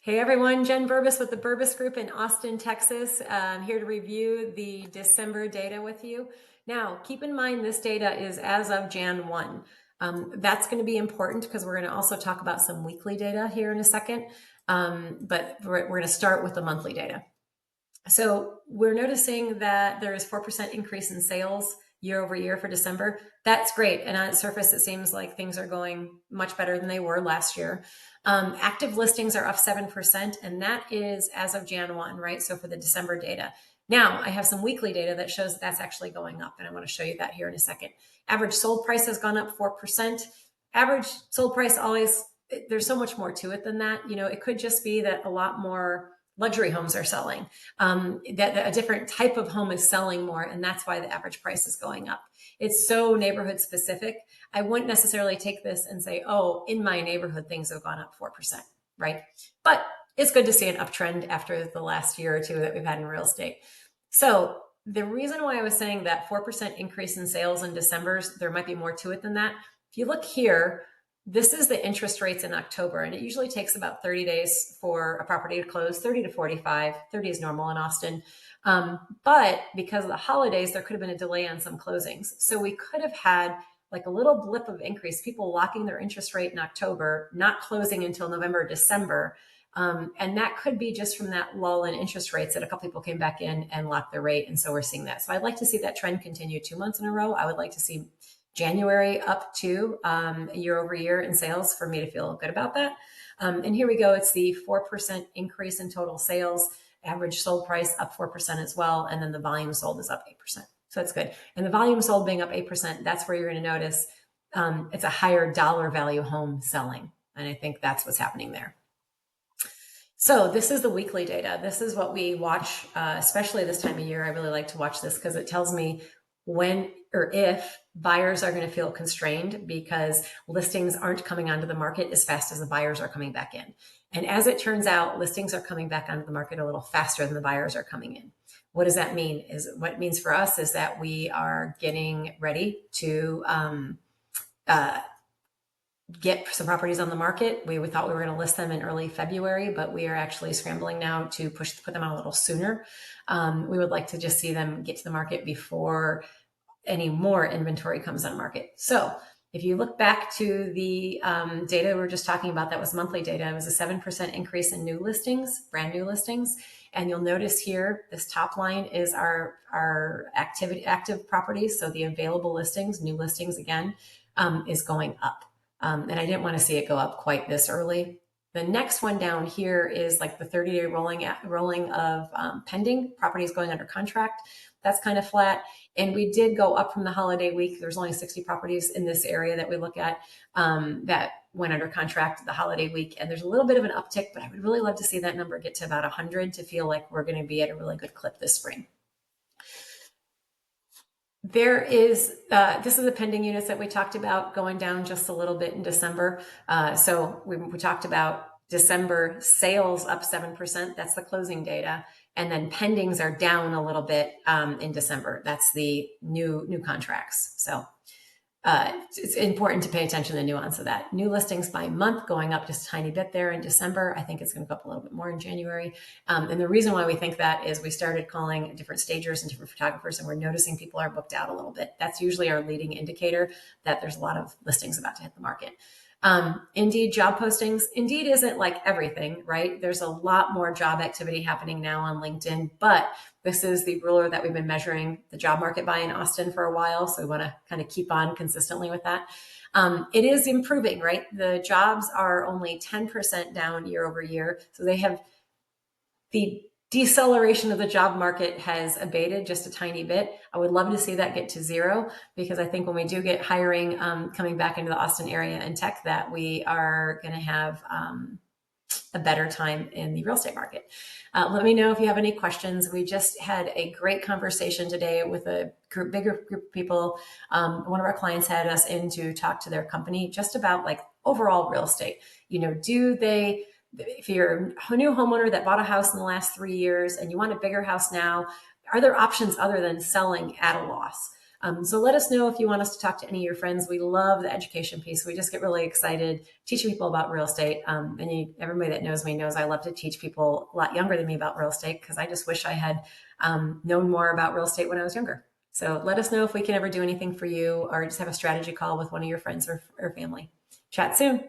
Hey everyone, Jen Berbas with the Berbas Group in Austin, Texas. I'm here to review the December data with you. Now, keep in mind this data is as of Jan 1. That's going to be important because we're going to also talk about some weekly data here in a second, but we're going to start with the monthly data. So we're noticing that there is 4% increase in sales year over year for December. That's great. And on the surface, it seems like things are going much better than they were last year. Active listings are up 7%, and that is as of Jan 1, right? So for the December data. Now, I have some weekly data that shows that's actually going up, and I want to show you that here in a second. Average sold price has gone up 4%. Average sold price always, there's so much more to it than that. You know, it could just be that a lot more luxury homes are selling, that a different type of home is selling more, and that's why the average price is going up. It's so neighborhood specific. I wouldn't necessarily take this and say, oh, in my neighborhood, things have gone up 4%, right? But it's good to see an uptrend after the last year or two that we've had in real estate. So the reason why I was saying that 4% increase in sales in December, there might be more to it than that. If you look here, this is the interest rates in October, and it usually takes about 30 days for a property to close, 30 to 45. 30 is normal in Austin. But because of the holidays, there could have been a delay on some closings. So we could have had like a little blip of increase, people locking their interest rate in October, not closing until November, December. And that could be just from that lull in interest rates that a couple people came back in and locked their rate. And so we're seeing that. So I'd like to see that trend continue 2 months in a row. I would like to see January up to year over year in sales for me to feel good about that. And here we go. It's the 4% increase in total sales, average sold price up 4% as well. And then the volume sold is up 8%. So that's good. And the volume sold being up 8%, that's where you're going to notice it's a higher dollar value home selling. And I think that's what's happening there. So this is the weekly data. This is what we watch, especially this time of year. I really like to watch this because it tells me when or if buyers are going to feel constrained because listings aren't coming onto the market as fast as the buyers are coming back in. And as it turns out, listings are coming back onto the market a little faster than the buyers are coming in. What does that mean? What it means for us is that we are getting ready to get some properties on the market. We thought we were going to list them in early February, but we are actually scrambling now to put them on a little sooner. We would like to just see them get to the market before any more inventory comes on market. So if you look back to the data we were just talking about, that was monthly data. It was a 7% increase in new listings, brand new listings. And you'll notice here, this top line is our active properties. So the available listings, new listings again, is going up. And I didn't want to see it go up quite this early. The next one down here is like the 30-day rolling of pending properties going under contract. That's kind of flat. And we did go up from the holiday week. There's only 60 properties in this area that we look at that went under contract the holiday week. And there's a little bit of an uptick, but I would really love to see that number get to about 100 to feel like we're going to be at a really good clip this spring. There is, this is the pending units that we talked about going down just a little bit in December. So we talked about December sales up 7%. That's the closing data. And then pendings are down a little bit in December. That's the new contracts. So it's important to pay attention to the nuance of that. New listings by month going up just a tiny bit there in December. I think it's going to go up a little bit more in January. And the reason why we think that is we started calling different stagers and different photographers, and we're noticing people are booked out a little bit. That's usually our leading indicator that there's a lot of listings about to hit the market. Indeed job postings. Indeed isn't like everything, right? There's a lot more job activity happening now on LinkedIn, but this is the ruler that we've been measuring the job market by in Austin for a while. So we want to kind of keep on consistently with that. It is improving, right? The jobs are only 10% down year over year. So they have the deceleration of the job market has abated just a tiny bit. I would love to see that get to zero because I think when we do get hiring coming back into the Austin area in tech, that we are going to have a better time in the real estate market. Let me know if you have any questions. We just had a great conversation today with a bigger group of people. One of our clients had us in to talk to their company just about like overall real estate. You know, if you're a new homeowner that bought a house in the last 3 years and you want a bigger house now, are there options other than selling at a loss? So let us know if you want us to talk to any of your friends. We love the education piece. We just get really excited teaching people about real estate. Everybody that knows me knows I love to teach people a lot younger than me about real estate, because I just wish I had known more about real estate when I was younger. So let us know if we can ever do anything for you, or just have a strategy call with one of your friends or family. Chat soon.